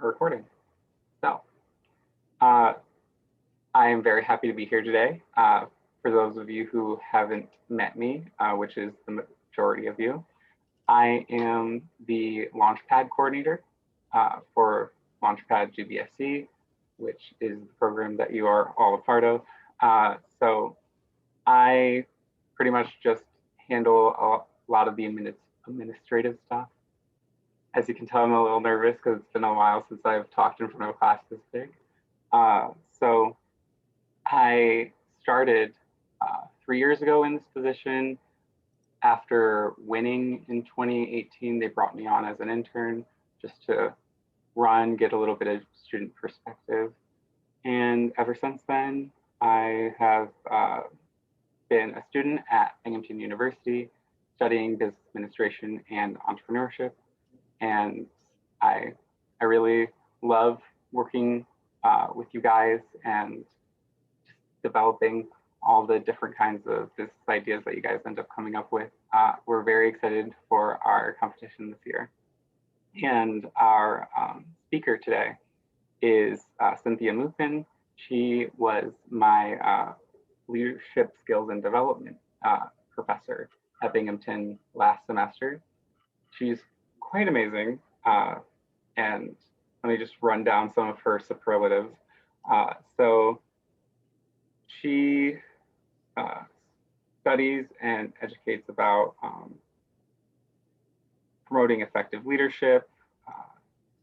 Recording. So, I am very happy to be here today. For those of you who haven't met me, which is the majority of you, I am the Launch Pad coordinator for Launch Pad GBSC, which is the program that you are all a part of. So I pretty much just handle a lot of the administrative stuff. As you can tell, I'm a little nervous because it's been a while since I've talked in front of a class this big. So I started 3 years ago in this position. After winning in 2018, they brought me on as an intern just to get a little bit of student perspective. And ever since then, I have been a student at Binghamton University studying business administration and entrepreneurship. And I really love working with you guys and just developing all the different kinds of business ideas that you guys end up coming up with. We're very excited for our competition this year. And our speaker today is Cynthia Maupin. She was my leadership skills and development professor at Binghamton last semester. She's quite amazing. And let me just run down some of her superlatives. So she studies and educates about promoting effective leadership,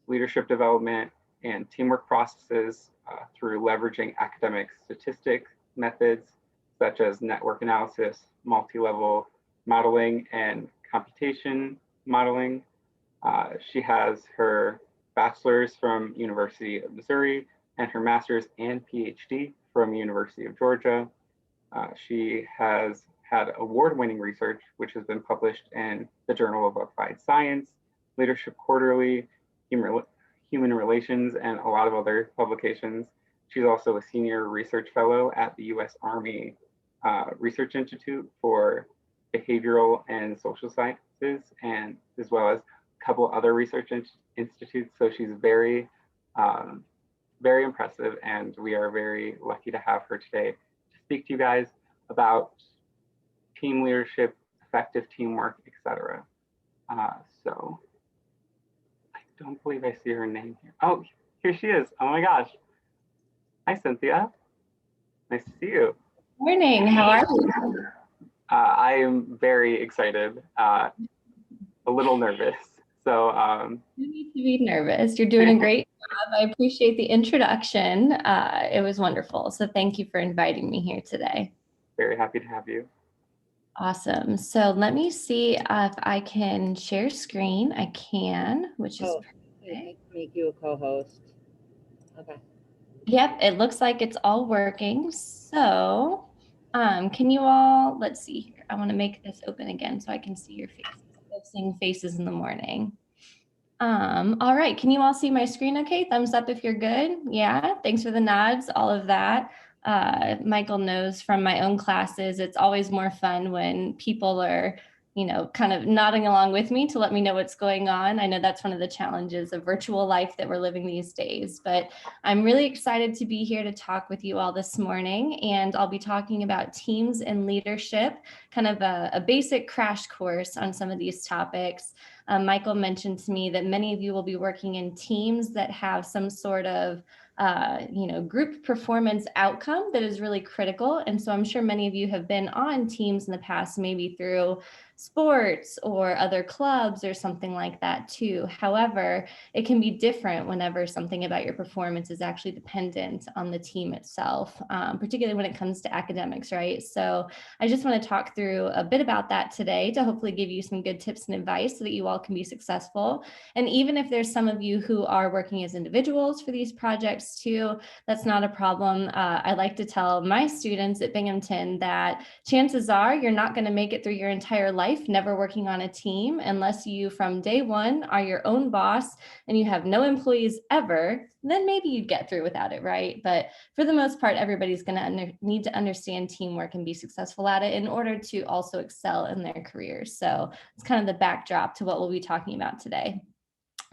leadership development, and teamwork processes through leveraging academic statistic methods such as network analysis, multi-level modeling, and computation modeling. She has her bachelor's from University of Missouri and her master's and PhD from University of Georgia. She has had award-winning research, which has been published in the Journal of Applied Science, Leadership Quarterly, Human Relations, and a lot of other publications. She's also a senior research fellow at the U.S. Army Research Institute for Behavioral and Social Sciences, and as well as a couple other research institutes. So she's very, very impressive, and we are very lucky to have her today to speak to you guys about team leadership, effective teamwork, etc. So I don't believe I see her name here. Oh, here she is. Oh my gosh. Hi, Cynthia. Nice to see you. Morning. How are you? I am very excited, a little nervous. So you need to be nervous. You're doing a great job. I appreciate the introduction. It was wonderful. So thank you for inviting me here today. Very happy to have you. Awesome. So let me see if I can share screen. I can, which is perfect. Make you a co-host. Okay. Yep, it looks like it's all working. So can you all, let's see here. I want to make this open again so I can see your faces. I've seen faces in the morning. All right, can you all see my screen okay? Thumbs up if you're good. Yeah, thanks for the nods, all of that. Michael knows from my own classes, it's always more fun when people are, kind of nodding along with me to let me know what's going on. I know that's one of the challenges of virtual life that we're living these days, but I'm really excited to be here to talk with you all this morning. And I'll be talking about teams and leadership, kind of a basic crash course on some of these topics. Michael mentioned to me that many of you will be working in teams that have some sort of group performance outcome that is really critical. And so I'm sure many of you have been on teams in the past, maybe through sports or other clubs or something like that too. However, it can be different whenever something about your performance is actually dependent on the team itself, particularly when it comes to academics, right? So I just want to talk through a bit about that today to hopefully give you some good tips and advice so that you all can be successful. And even if there's some of you who are working as individuals for these projects too, that's not a problem. I like to tell my students at Binghamton that chances are you're not going to make it through your entire life never working on a team unless you from day one are your own boss and you have no employees ever. Then maybe you'd get through without it, right? But for the most part, everybody's going to need to understand teamwork and be successful at it in order to also excel in their careers. So it's kind of the backdrop to what we'll be talking about today.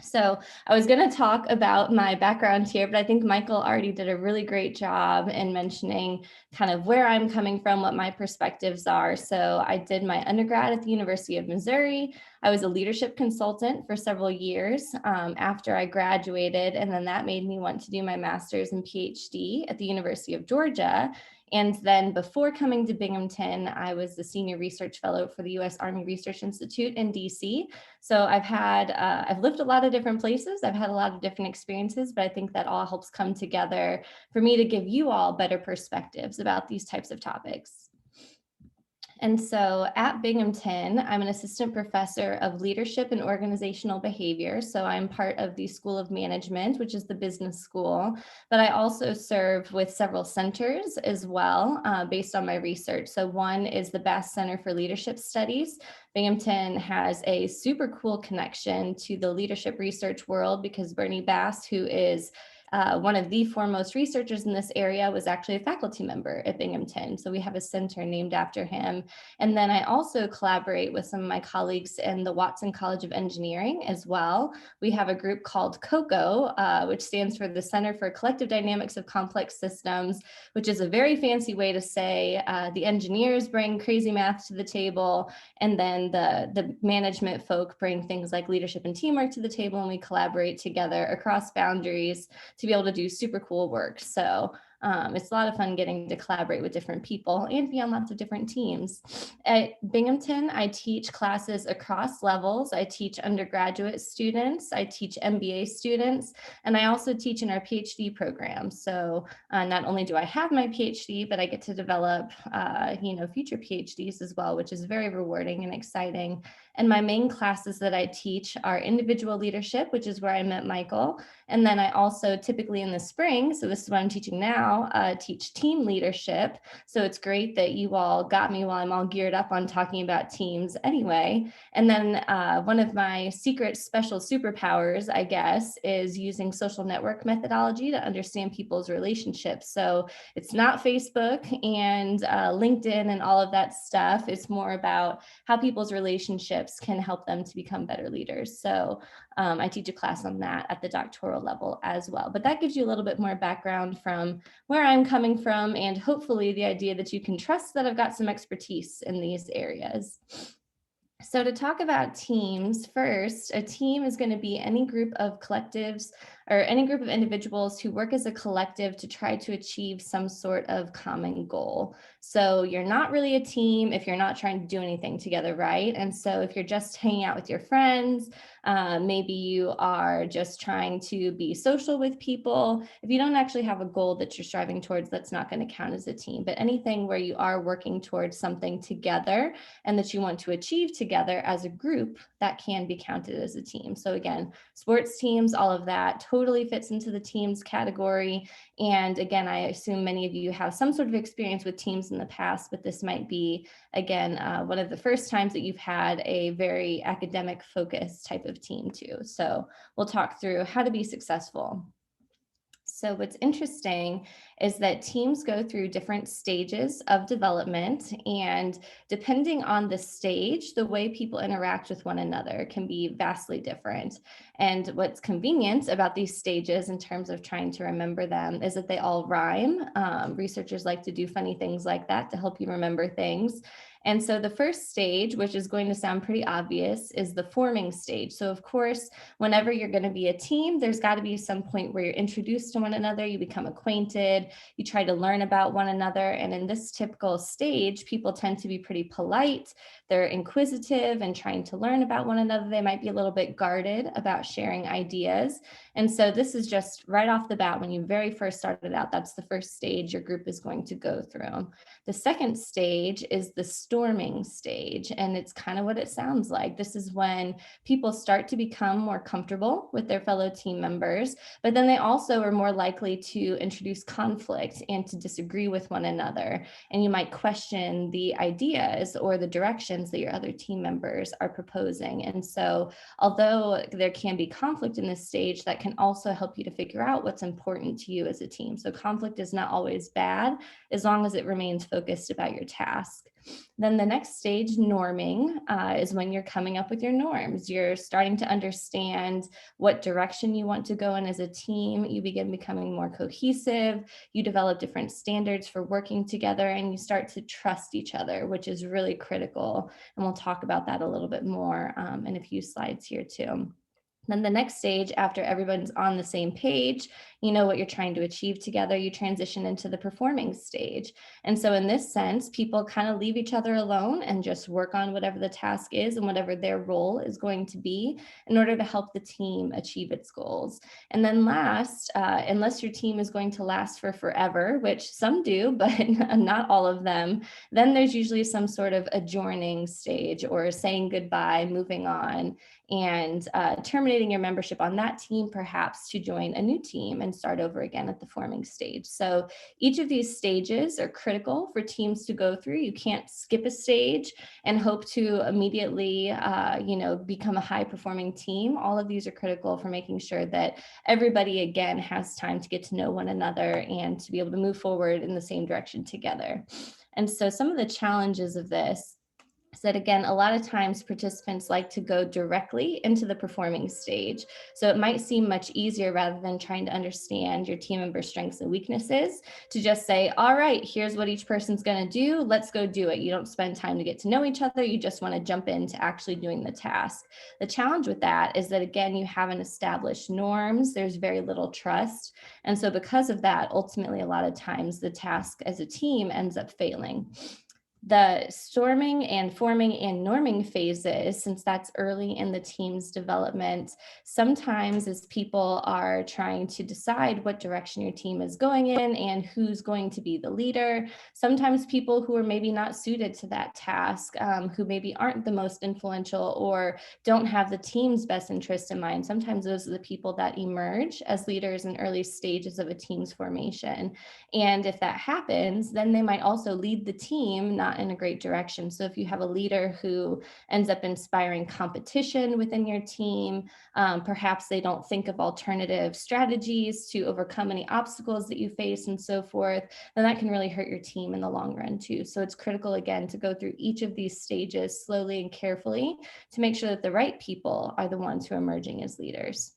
So I was going to talk about my background here, but I think Michael already did a really great job in mentioning kind of where I'm coming from, what my perspectives are. So I did my undergrad at the University of Missouri. I was a leadership consultant for several years after I graduated, and then that made me want to do my master's and PhD at the University of Georgia. And then before coming to Binghamton, I was the senior research fellow for the U.S. Army Research Institute in DC. So I've lived a lot of different places. I've had a lot of different experiences, but I think that all helps come together for me to give you all better perspectives about these types of topics. And so at Binghamton, I'm an assistant professor of leadership and organizational behavior. So I'm part of the School of Management, which is the business school, but I also serve with several centers as well, based on my research. So one is the Bass Center for Leadership Studies. Binghamton has a super cool connection to the leadership research world because Bernie Bass, who is one of the foremost researchers in this area, was actually a faculty member at Binghamton. So we have a center named after him. And then I also collaborate with some of my colleagues in the Watson College of Engineering as well. We have a group called COCO, which stands for the Center for Collective Dynamics of Complex Systems, which is a very fancy way to say the engineers bring crazy math to the table, and then the management folk bring things like leadership and teamwork to the table, and we collaborate together across boundaries to be able to do super cool work. So it's a lot of fun getting to collaborate with different people and be on lots of different teams. At Binghamton, I teach classes across levels. I teach undergraduate students, I teach MBA students, and I also teach in our PhD program. So not only do I have my PhD, but I get to develop future PhDs as well, which is very rewarding and exciting. And my main classes that I teach are individual leadership, which is where I met Michael. And then I also typically in the spring, so this is what I'm teaching now, teach team leadership. So it's great that you all got me while I'm all geared up on talking about teams anyway. And then one of my secret special superpowers, I guess, is using social network methodology to understand people's relationships. So it's not Facebook and LinkedIn and all of that stuff. It's more about how people's relationships can help them to become better leaders. So I teach a class on that at the doctoral level as well. But that gives you a little bit more background from where I'm coming from, and hopefully the idea that you can trust that I've got some expertise in these areas. So to talk about teams, first, a team is going to be any group of collectives or any group of individuals who work as a collective to try to achieve some sort of common goal. So you're not really a team if you're not trying to do anything together, right? And so if you're just hanging out with your friends, maybe you are just trying to be social with people. If you don't actually have a goal that you're striving towards, that's not going to count as a team. But anything where you are working towards something together and that you want to achieve together as a group, that can be counted as a team. So again, sports teams, all of that totally fits into the teams category. And again, I assume many of you have some sort of experience with teams in the past, but this might be, again, one of the first times that you've had a very academic focused type of team too. So we'll talk through how to be successful. So what's interesting is that teams go through different stages of development, and depending on the stage, the way people interact with one another can be vastly different. And what's convenient about these stages in terms of trying to remember them is that they all rhyme. Researchers like to do funny things like that to help you remember things. And so the first stage, which is going to sound pretty obvious, is the forming stage. So of course, whenever you're going to be a team, there's got to be some point where you're introduced to one another, you become acquainted, you try to learn about one another. And in this typical stage, people tend to be pretty polite. They're inquisitive and trying to learn about one another. They might be a little bit guarded about sharing ideas. And so this is just right off the bat, when you very first started out, that's the first stage your group is going to go through. The second stage is the storming stage, and it's kind of what it sounds like. This is when people start to become more comfortable with their fellow team members, but then they also are more likely to introduce conflict and to disagree with one another. And you might question the ideas or the directions that your other team members are proposing. And so although there can be conflict in this stage, that can also help you to figure out what's important to you as a team. So conflict is not always bad as long as it remains focused about your task. Then the next stage, norming, is when you're coming up with your norms. You're starting to understand what direction you want to go in as a team. You begin becoming more cohesive. You develop different standards for working together, and you start to trust each other, which is really critical. And we'll talk about that a little bit more in a few slides here too. Then the next stage, after everyone's on the same page, you know what you're trying to achieve together, you transition into the performing stage. And so in this sense, people kind of leave each other alone and just work on whatever the task is and whatever their role is going to be in order to help the team achieve its goals. And then last, unless your team is going to last for forever, which some do, but not all of them, then there's usually some sort of adjourning stage or saying goodbye, moving on, and terminating your membership on that team, perhaps to join a new team and start over again at the forming stage. So each of these stages are critical for teams to go through. You can't skip a stage and hope to immediately, become a high performing team. All of these are critical for making sure that everybody, again, has time to get to know one another and to be able to move forward in the same direction together. And so some of the challenges of this is that, again, a lot of times participants like to go directly into the performing stage. So it might seem much easier, rather than trying to understand your team member strengths and weaknesses, to just say, all right, here's what each person's going to do. Let's go do it. You don't spend time to get to know each other. You just want to jump into actually doing the task. The challenge with that is that, again, you haven't established norms. There's very little trust. And so because of that, ultimately, a lot of times the task as a team ends up failing. The storming and forming and norming phases, since that's early in the team's development, sometimes as people are trying to decide what direction your team is going in and who's going to be the leader, sometimes people who are maybe not suited to that task, who maybe aren't the most influential or don't have the team's best interest in mind, sometimes those are the people that emerge as leaders in early stages of a team's formation. And if that happens, then they might also lead the team not in a great direction. So if you have a leader who ends up inspiring competition within your team, perhaps they don't think of alternative strategies to overcome any obstacles that you face and so forth, then that can really hurt your team in the long run too. So it's critical, again, to go through each of these stages slowly and carefully to make sure that the right people are the ones who are emerging as leaders.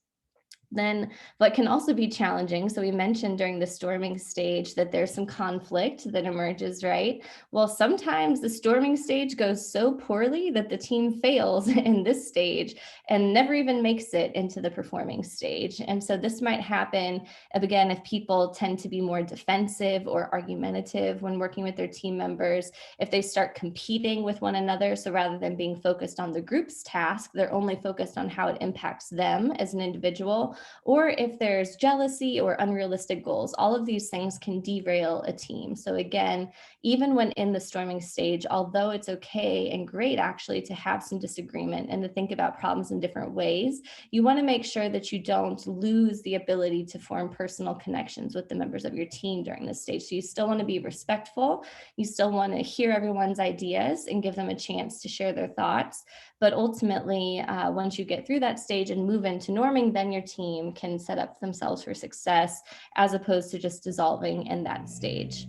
Then what can also be challenging, so we mentioned during the storming stage that there's some conflict that emerges, right? Well, sometimes the storming stage goes so poorly that the team fails in this stage and never even makes it into the performing stage. And so this might happen, again, if people tend to be more defensive or argumentative when working with their team members, if they start competing with one another. So rather than being focused on the group's task, they're only focused on how it impacts them as an individual, or if there's jealousy or unrealistic goals. All of these things can derail a team. So again, even when in the storming stage, although it's okay and great actually to have some disagreement and to think about problems in different ways, you want to make sure that you don't lose the ability to form personal connections with the members of your team during this stage. So you still want to be respectful. You still want to hear everyone's ideas and give them a chance to share their thoughts. But ultimately, once you get through that stage and move into norming, then your team can set up themselves for success as opposed to just dissolving in that stage.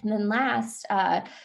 And then last,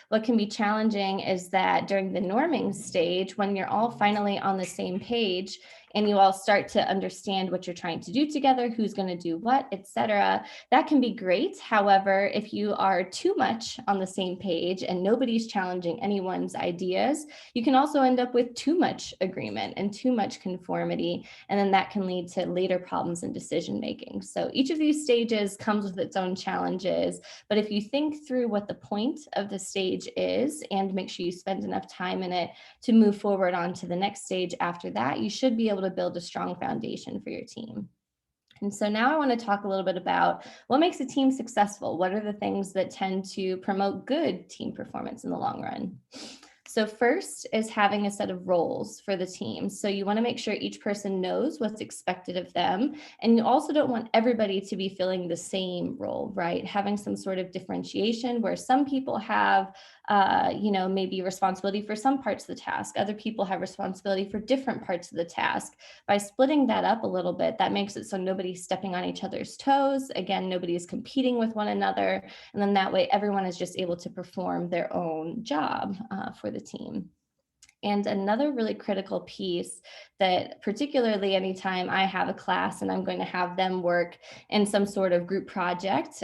what can be challenging is that during the norming stage, when you're all finally on the same page and you all start to understand what you're trying to do together, who's going to do what, etc., that can be great. However, if you are too much on the same page and nobody's challenging anyone's ideas, you can also end up with too much agreement and too much conformity, and then that can lead to later problems in decision making. So each of these stages comes with its own challenges, but if you think through what the point of the stage is and make sure you spend enough time in it to move forward on to the next stage after that, you should be able to build a strong foundation for your team. And so now I want to talk a little bit about what makes a team successful. What are the things that tend to promote good team performance in the long run? So first is having a set of roles for the team. So you want to make sure each person knows what's expected of them. And you also don't want everybody to be filling the same role, right? Having some sort of differentiation where some people have maybe responsibility for some parts of the task. Other people have responsibility for different parts of the task. By splitting that up a little bit, that makes it so nobody's stepping on each other's toes. Again, nobody is competing with one another. And then that way, everyone is just able to perform their own job for the team. And another really critical piece that particularly anytime I have a class and I'm going to have them work in some sort of group project,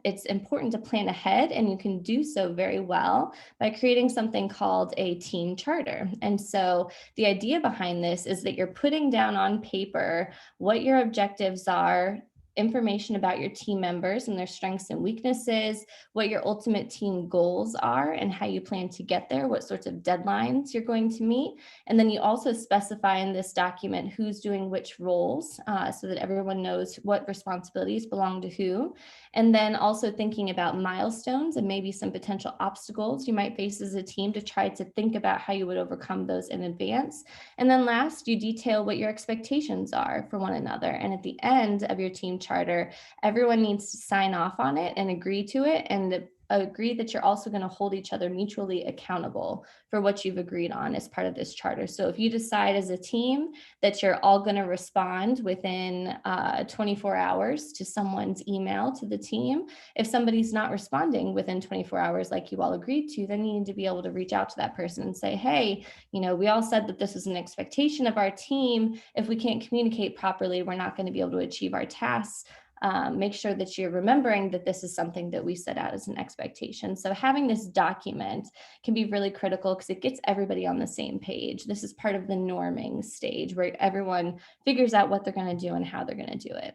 it's important to plan ahead, and you can do so very well by creating something called a team charter. And so the idea behind this is that you're putting down on paper what your objectives are, information about your team members and their strengths and weaknesses, what your ultimate team goals are and how you plan to get there, what sorts of deadlines you're going to meet. And then you also specify in this document who's doing which roles so that everyone knows what responsibilities belong to who. And then also thinking about milestones and maybe some potential obstacles you might face as a team to try to think about how you would overcome those in advance. And then last, you detail what your expectations are for one another. And at the end of your team charter, everyone needs to sign off on it and agree to it, and agree that you're also going to hold each other mutually accountable for what you've agreed on as part of this charter. So if you decide as a team that you're all going to respond within 24 hours to someone's email to the team, if somebody's not responding within 24 hours like you all agreed to, then you need to be able to reach out to that person and say, hey, we all said that this is an expectation of our team. If we can't communicate properly, we're not going to be able to achieve our tasks. Make sure that you're remembering that this is something that we set out as an expectation. So having this document can be really critical because it gets everybody on the same page. This is part of the norming stage where everyone figures out what they're going to do and how they're going to do it.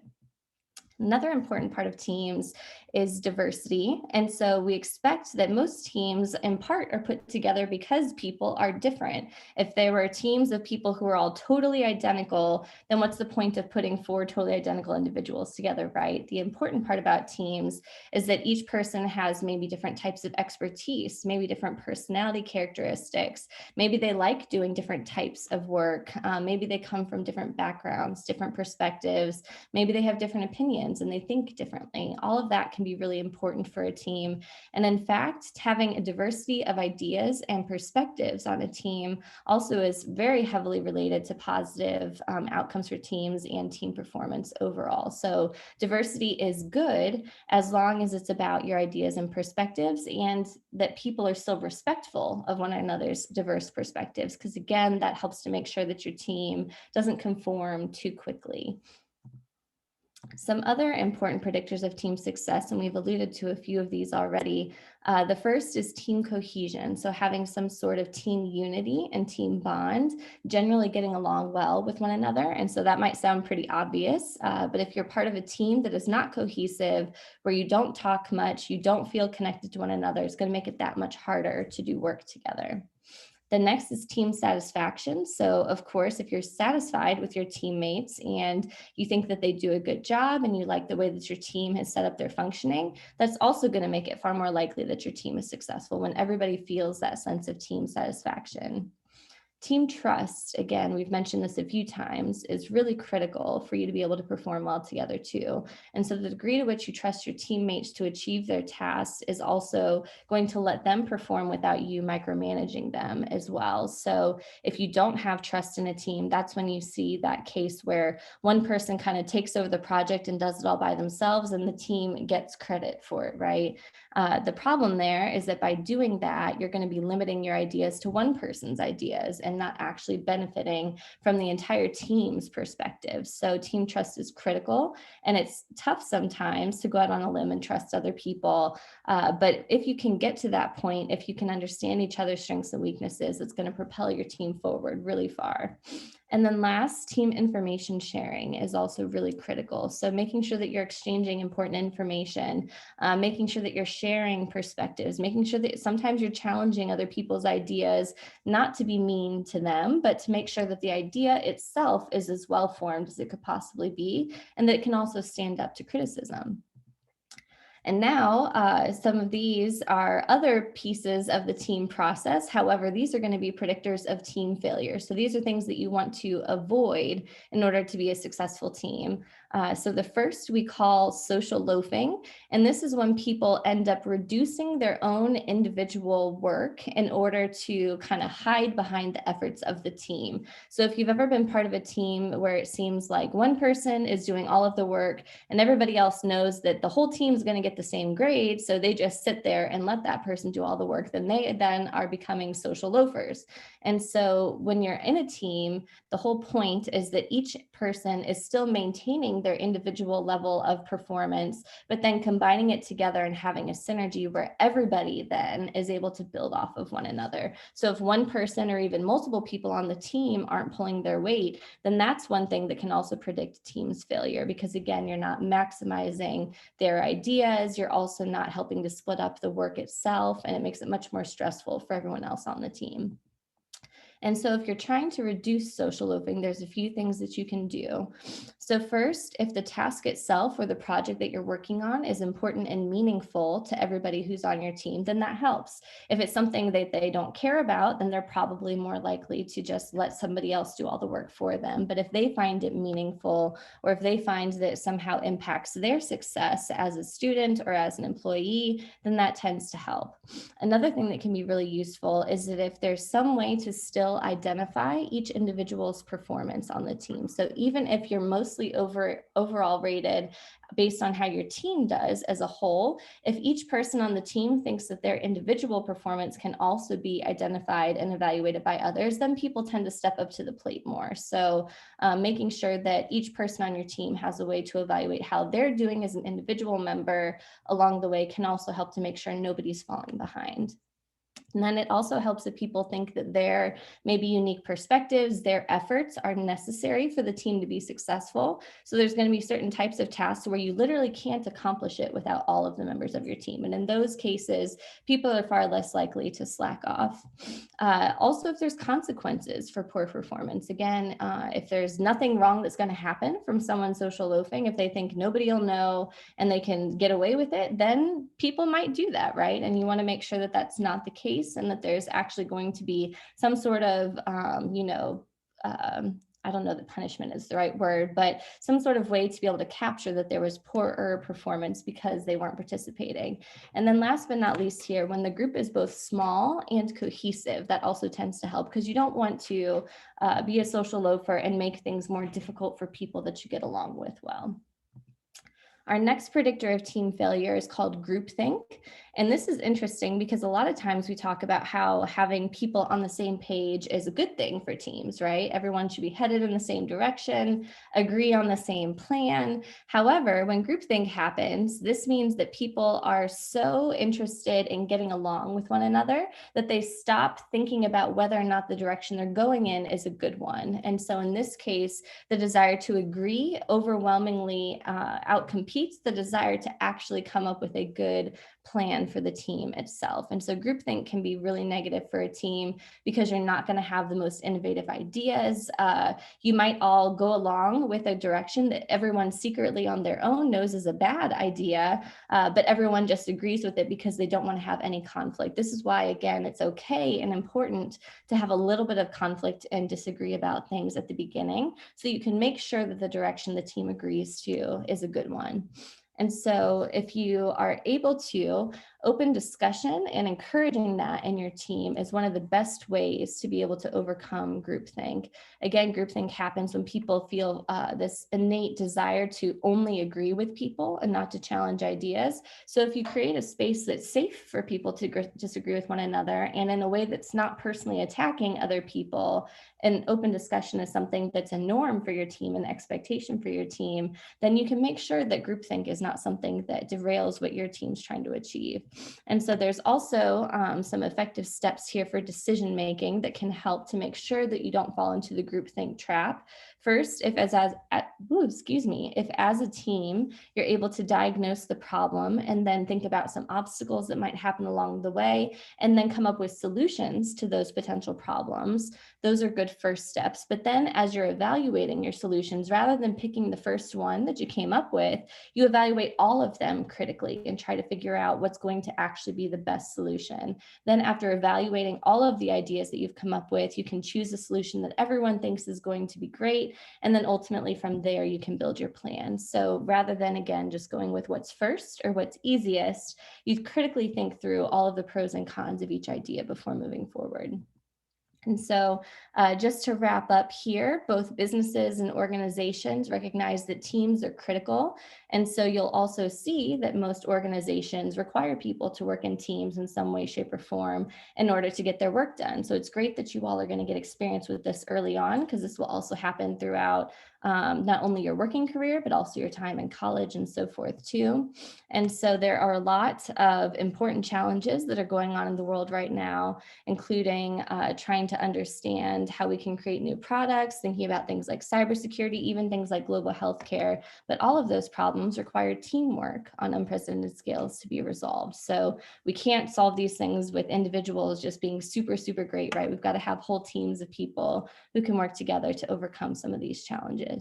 Another important part of teams is diversity. And so we expect that most teams in part are put together because people are different. If there were teams of people who are all totally identical, then what's the point of putting 4 totally identical individuals together, right? The important part about teams is that each person has maybe different types of expertise, maybe different personality characteristics. Maybe they like doing different types of work. Maybe they come from different backgrounds, different perspectives. Maybe they have different opinions and they think differently. All of that can be really important for a team. And in fact, having a diversity of ideas and perspectives on a team also is very heavily related to positive outcomes for teams and team performance overall. So diversity is good as long as it's about your ideas and perspectives and that people are still respectful of one another's diverse perspectives, because again, that helps to make sure that your team doesn't conform too quickly. Some other important predictors of team success, and we've alluded to a few of these already. The first is team cohesion. So having some sort of team unity and team bond, generally getting along well with one another. And so that might sound pretty obvious, but if you're part of a team that is not cohesive, where you don't talk much, you don't feel connected to one another, it's going to make it that much harder to do work together. The next is team satisfaction. So of course, if you're satisfied with your teammates and you think that they do a good job and you like the way that your team has set up their functioning, that's also going to make it far more likely that your team is successful when everybody feels that sense of team satisfaction. Team trust, again, we've mentioned this a few times, is really critical for you to be able to perform well together too. And so the degree to which you trust your teammates to achieve their tasks is also going to let them perform without you micromanaging them as well. So if you don't have trust in a team, that's when you see that case where one person kind of takes over the project and does it all by themselves and the team gets credit for it, right? The problem there is that by doing that, you're going to be limiting your ideas to one person's ideas and not actually benefiting from the entire team's perspective. So team trust is critical, and it's tough sometimes to go out on a limb and trust other people. But if you can get to that point, if you can understand each other's strengths and weaknesses, it's going to propel your team forward really far. And then last, team information sharing is also really critical. So making sure that you're exchanging important information, making sure that you're sharing perspectives, making sure that sometimes you're challenging other people's ideas, not to be mean to them, but to make sure that the idea itself is as well formed as it could possibly be, and that it can also stand up to criticism. And now some of these are other pieces of the team process. However, these are going to be predictors of team failure. So these are things that you want to avoid in order to be a successful team. So the first we call social loafing, and this is when people end up reducing their own individual work in order to kind of hide behind the efforts of the team. So if you've ever been part of a team where it seems like one person is doing all of the work and everybody else knows that the whole team is going to get the same grade, so they just sit there and let that person do all the work, then they then are becoming social loafers. And so when you're in a team, the whole point is that each person is still maintaining their individual level of performance, but then combining it together and having a synergy where everybody then is able to build off of one another. So if one person or even multiple people on the team aren't pulling their weight, then that's one thing that can also predict team's failure, because again, you're not maximizing their ideas, you're also not helping to split up the work itself, and it makes it much more stressful for everyone else on the team. And so if you're trying to reduce social loafing, there's a few things that you can do. So first, if the task itself or the project that you're working on is important and meaningful to everybody who's on your team, then that helps. If it's something that they don't care about, then they're probably more likely to just let somebody else do all the work for them. But if they find it meaningful, or if they find that it somehow impacts their success as a student or as an employee, then that tends to help. Another thing that can be really useful is that if there's some way to still identify each individual's performance on the team. So even if you're mostly overall rated based on how your team does as a whole, if each person on the team thinks that their individual performance can also be identified and evaluated by others, then people tend to step up to the plate more. So making sure that each person on your team has a way to evaluate how they're doing as an individual member along the way can also help to make sure nobody's falling behind. And then it also helps if people think that their maybe unique perspectives, their efforts are necessary for the team to be successful. So there's going to be certain types of tasks where you literally can't accomplish it without all of the members of your team. And in those cases, people are far less likely to slack off. Also, if there's consequences for poor performance, again, if there's nothing wrong that's going to happen from someone social loafing, if they think nobody will know and they can get away with it, then people might do that, right? And you want to make sure that that's not the case, and that there's actually going to be some sort of, I don't know that punishment is the right word, but some sort of way to be able to capture that there was poorer performance because they weren't participating. And then last but not least here, when the group is both small and cohesive, that also tends to help, because you don't want to be a social loafer and make things more difficult for people that you get along with well. Our next predictor of team failure is called groupthink. And this is interesting because a lot of times we talk about how having people on the same page is a good thing for teams, right? Everyone should be headed in the same direction, agree on the same plan. However, when groupthink happens, this means that people are so interested in getting along with one another that they stop thinking about whether or not the direction they're going in is a good one. And so in this case, the desire to agree overwhelmingly outcompetes the desire to actually come up with a good plan for the team itself. And so groupthink can be really negative for a team because you're not going to have the most innovative ideas. You might all go along with a direction that everyone secretly on their own knows is a bad idea, but everyone just agrees with it because they don't want to have any conflict. This is why, again, it's okay and important to have a little bit of conflict and disagree about things at the beginning, so you can make sure that the direction the team agrees to is a good one. And so if you are able to, open discussion and encouraging that in your team is one of the best ways to be able to overcome groupthink. Again, groupthink happens when people feel this innate desire to only agree with people and not to challenge ideas. So if you create a space that's safe for people to disagree with one another, and in a way that's not personally attacking other people, and open discussion is something that's a norm for your team and expectation for your team, then you can make sure that groupthink is not something that derails what your team's trying to achieve. And so there's also some effective steps here for decision making that can help to make sure that you don't fall into the groupthink trap. First, if if as a team, you're able to diagnose the problem and then think about some obstacles that might happen along the way, and then come up with solutions to those potential problems, those are good first steps. But then as you're evaluating your solutions, rather than picking the first one that you came up with, you evaluate all of them critically and try to figure out what's going to actually be the best solution. Then after evaluating all of the ideas that you've come up with, you can choose a solution that everyone thinks is going to be great. And then ultimately from there, you can build your plan. So rather than, again, just going with what's first or what's easiest, you critically think through all of the pros and cons of each idea before moving forward. And so just to wrap up here, both businesses and organizations recognize that teams are critical. And so you'll also see that most organizations require people to work in teams in some way, shape, or form in order to get their work done. So it's great that you all are going to get experience with this early on, because this will also happen throughout not only your working career, but also your time in college and so forth too. And so there are a lot of important challenges that are going on in the world right now, including trying to understand how we can create new products, thinking about things like cybersecurity, even things like global healthcare. But all of those problems require teamwork on unprecedented scales to be resolved. So we can't solve these things with individuals just being super, super great, right? We've got to have whole teams of people who can work together to overcome some of these challenges.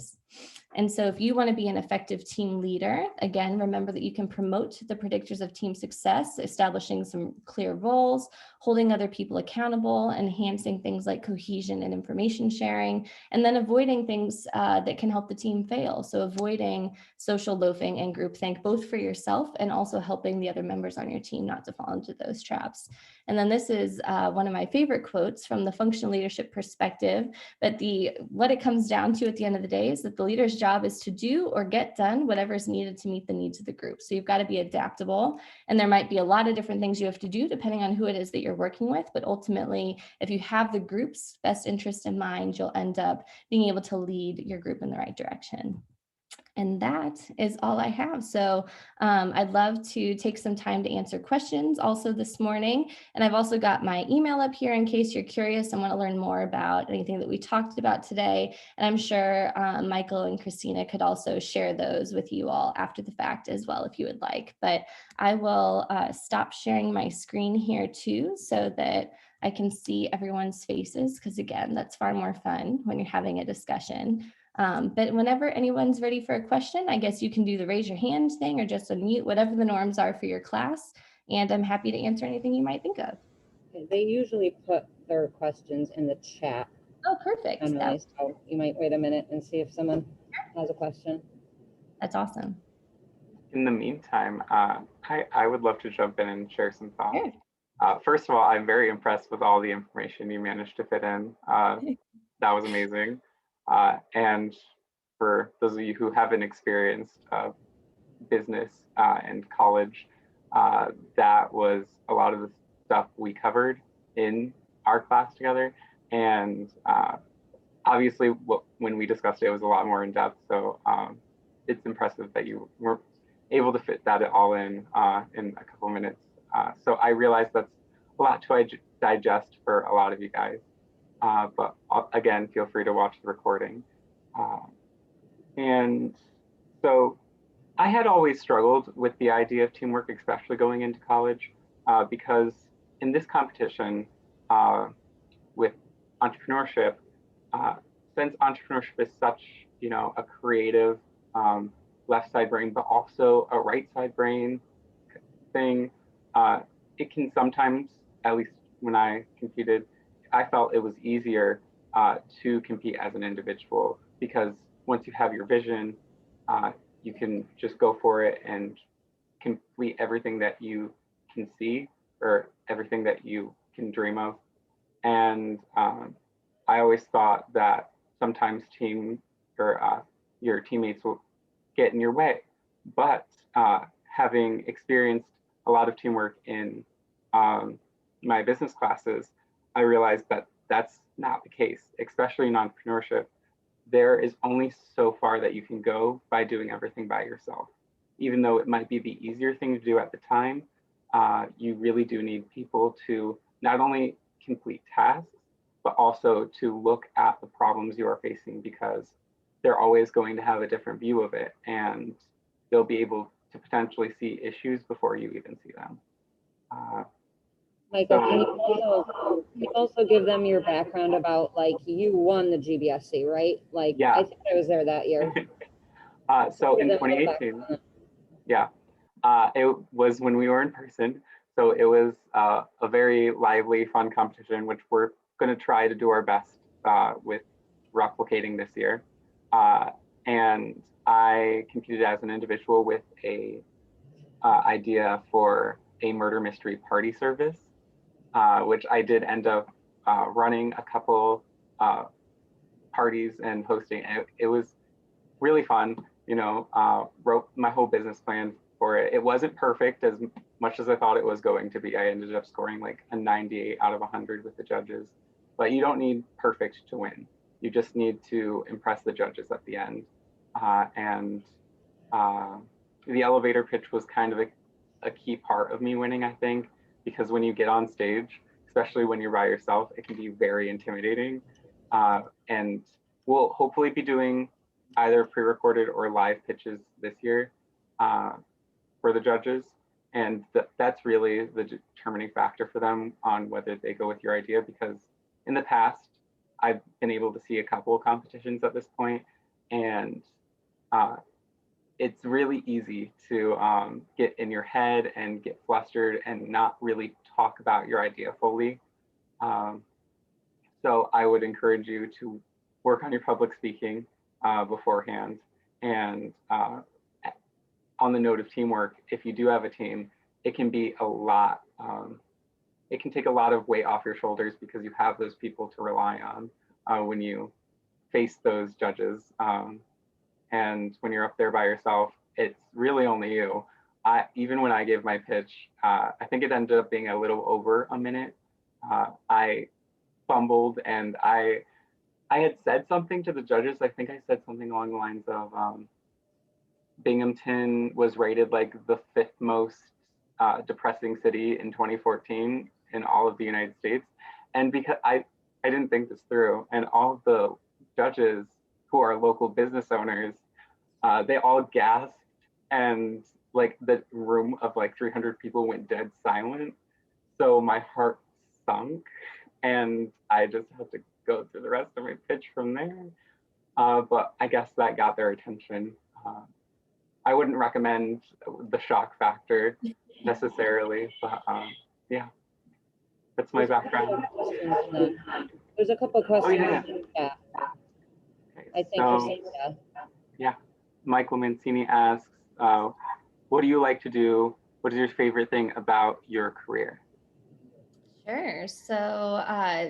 And so if you want to be an effective team leader, again, remember that you can promote the predictors of team success, establishing some clear roles, holding other people accountable, enhancing things like cohesion and information sharing, and then avoiding things that can help the team fail. So avoiding social loafing and groupthink, both for yourself and also helping the other members on your team not to fall into those traps. And then this is one of my favorite quotes from the functional leadership perspective, but what it comes down to at the end of the day is that the leader's job is to do or get done whatever is needed to meet the needs of the group. So you've got to be adaptable, and there might be a lot of different things you have to do depending on who it is that you're working with. But ultimately, if you have the group's best interest in mind, you'll end up being able to lead your group in the right direction. And that is all I have. So I'd love to take some time to answer questions also this morning. And I've also got my email up here in case you're curious and want to learn more about anything that we talked about today. And I'm sure Michael and Christina could also share those with you all after the fact as well, if you would like. But I will stop sharing my screen here too, so that I can see everyone's faces, because again, that's far more fun when you're having a discussion. But whenever anyone's ready for a question, I guess you can do the raise your hand thing or just unmute, whatever the norms are for your class. And I'm happy to answer anything you might think of. They usually put their questions in the chat. Oh, perfect. So you might wait a minute and see if someone has a question. That's awesome. In the meantime, I would love to jump in and share some thoughts. Sure. First of all, I'm very impressed with all the information you managed to fit in. That was amazing. And for those of you who haven't experienced business and college, that was a lot of the stuff we covered in our class together. And obviously, when we discussed it, it was a lot more in depth. So it's impressive that you were able to fit that all in a couple of minutes. So I realize that's a lot to digest for a lot of you guys. But again, feel free to watch the recording. And so I had always struggled with the idea of teamwork, especially going into college, because in this competition with entrepreneurship, since entrepreneurship is such, a creative left side brain, but also a right side brain thing, it can sometimes, at least when I competed, I felt it was easier to compete as an individual, because once you have your vision, you can just go for it and complete everything that you can see or everything that you can dream of. And I always thought that sometimes your teammates will get in your way. But having experienced a lot of teamwork in my business classes, I realized that that's not the case, especially in entrepreneurship. There is only so far that you can go by doing everything by yourself. Even though it might be the easier thing to do at the time, you really do need people to not only complete tasks, but also to look at the problems you are facing, because they're always going to have a different view of it, and they'll be able to potentially see issues before you even see them. Michael, can you also give them your background about, like, you won the GBSC, right? Like, Yeah. I think I was there that year. So in 2018, yeah, it was when we were in person. So it was a very lively, fun competition, which we're going to try to do our best with replicating this year. And I competed as an individual with a idea for a murder mystery party service, which I did end up running a couple parties and hosting. It was really fun, you know, wrote my whole business plan for it. It wasn't perfect as much as I thought it was going to be. I ended up scoring like a 98 out of 100 with the judges, but you don't need perfect to win. You just need to impress the judges at the end. The elevator pitch was kind of a key part of me winning, I think, because when you get on stage, especially when you're by yourself, it can be very intimidating. And we'll hopefully be doing either pre-recorded or live pitches this year for the judges. And that's really the determining factor for them on whether they go with your idea, because in the past, I've been able to see a couple of competitions at this point, and it's really easy to get in your head and get flustered and not really talk about your idea fully. So I would encourage you to work on your public speaking beforehand. And on the note of teamwork, if you do have a team, it can be a lot, it can take a lot of weight off your shoulders because you have those people to rely on when you face those judges. And when you're up there by yourself, it's really only you. Even when I gave my pitch, I think it ended up being a little over a minute. I fumbled, and I had said something to the judges. I think I said something along the lines of Binghamton was rated like the 5th most depressing city in 2014 in all of the United States. And because I didn't think this through, and all of the judges who are local business owners, they all gasped, and like the room of like 300 people went dead silent. So my heart sunk, and I just had to go through the rest of my pitch from there. But I guess that got their attention. I wouldn't recommend the shock factor necessarily, but yeah, that's my background. There's a couple questions. Oh, yeah. Yeah. Okay, I think so, Cynthia. yeah, Michael Mancini asks, what do you like to do? What is your favorite thing about your career? Sure. So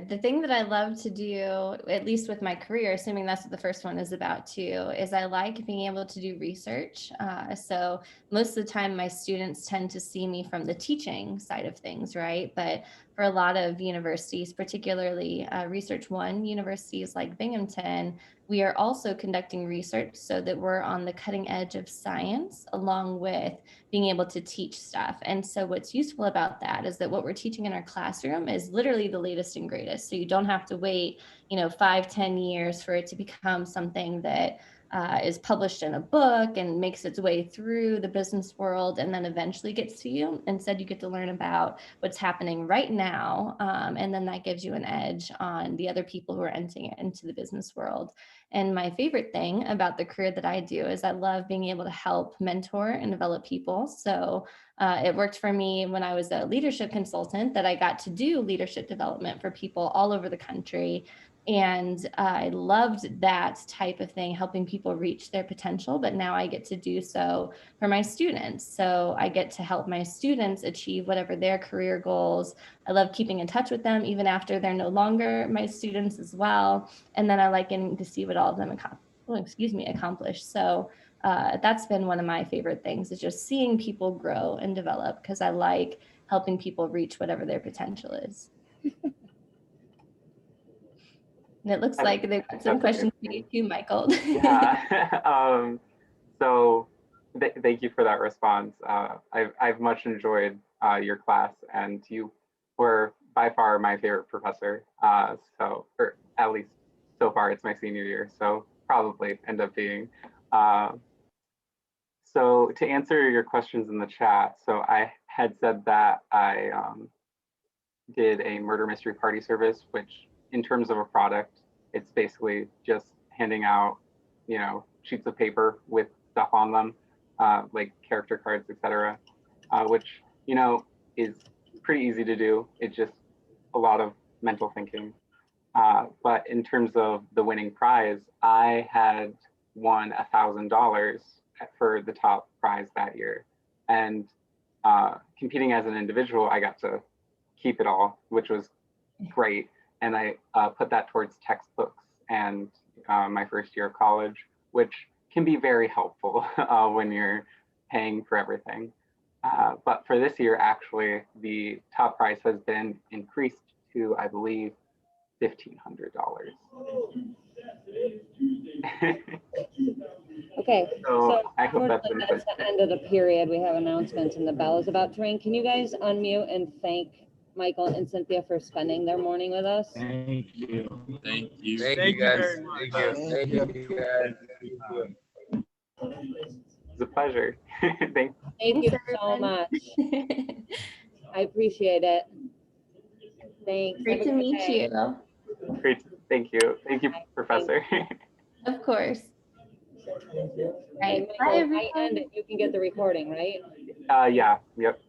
the thing that I love to do, at least with my career, assuming that's what the first one is about too, is I like being able to do research. So most of the time my students tend to see me from the teaching side of things, right? But for a lot of universities, particularly Research One universities like Binghamton, we are also conducting research so that we're on the cutting edge of science, along with being able to teach stuff. And so what's useful about that is that what we're teaching in our classroom is literally the latest and greatest. So you don't have to wait, 5-10 years for it to become something that is published in a book and makes its way through the business world and then eventually gets to you. Instead, you get to learn about what's happening right now. And then that gives you an edge on the other people who are entering into the business world. And my favorite thing about the career that I do is I love being able to help mentor and develop people. So it worked for me when I was a leadership consultant that I got to do leadership development for people all over the country. And I loved that type of thing, helping people reach their potential. But now I get to do so for my students. So I get to help my students achieve whatever their career goals. I love keeping in touch with them, even after they're no longer my students as well. And then I like getting to see what all of them accomplish. So that's been one of my favorite things, is just seeing people grow and develop, because I like helping people reach whatever their potential is. And it looks like they've got some questions for you too, Michael. Yeah. So thank you for that response. I've much enjoyed your class, and you were by far my favorite professor. Or at least so far, it's my senior year. So probably end up being. So to answer your questions in the chat, so I had said that I did a murder mystery party service, which in terms of a product, it's basically just handing out, you know, sheets of paper with stuff on them, like character cards, etc., which, you know, is pretty easy to do. It's just a lot of mental thinking. But in terms of the winning prize, I had won $1,000 for the top prize that year. And competing as an individual, I got to keep it all, which was great. And I put that towards textbooks and my first year of college, which can be very helpful when you're paying for everything. But for this year, actually, the top prize has been increased to, I believe, $1,500. Okay, So I hope that's that's the end of the period. We have announcements and the bell is about to ring. Can you guys unmute and thank Michael and Cynthia for spending their morning with us? Thank you. Thank you. Thank you guys. Thank you. Thank you guys. It's a pleasure. Thanks. Thank you Thanks, so everyone. much. I appreciate it. Thanks. Great Have a to good meet day. you. Great. Thank you. Thank you, Professor. Of course. And Right. Michael, Bye, I everyone. end it. You can get the recording, right? Yeah. Yep.